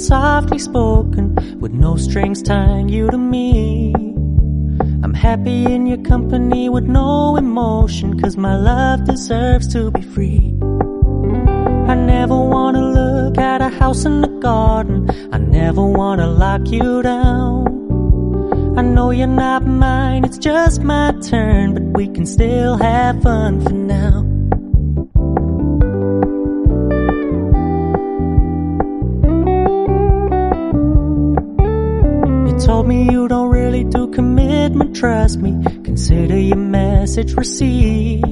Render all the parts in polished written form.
softly spoken, with no strings tying you to me. I'm happy in your company with no emotion, 'cause my love deserves to be free. I never wanna look at a house in the garden, I never wanna lock you down. I know you're not mine, it's just my turn, but we can still have fun for now. You told me you don't really do commitment, trust me, consider your message received.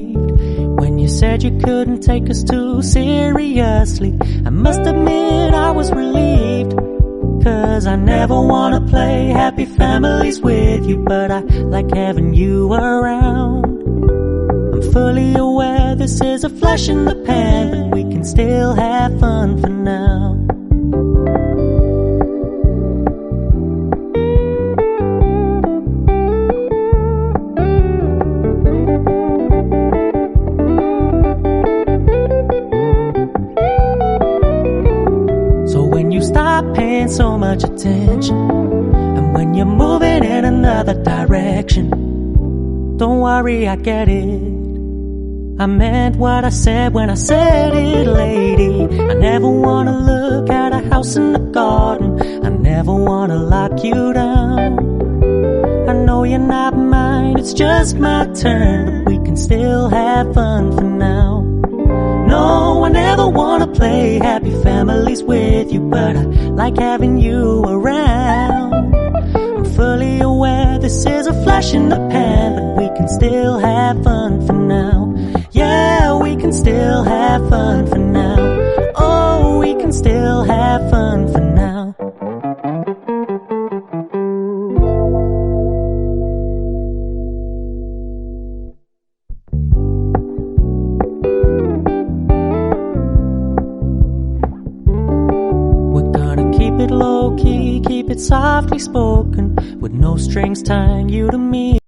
When you said you couldn't take us too seriously, I must admit I was relieved. 'Cause I never wanna play happy families with you, but I like having you around. I'm fully aware this is a flash in the pan, but we can still have fun for now. Stop paying so much attention, and when you're moving in another direction, don't worry, I get it. I meant what I said when I said it, lady. I never wanna look at a house in the garden, I never wanna lock you down. I know you're not mine, it's just my turn, but we can still have fun for now. No, I never wanna play happy families with you, but I like having you around. I'm fully aware this is a flash in the pan, but we can still have fun for now. Yeah, we can still have fun for now. Oh, we can still have fun for now. Keep it low key, keep it softly spoken, with no strings tying you to me.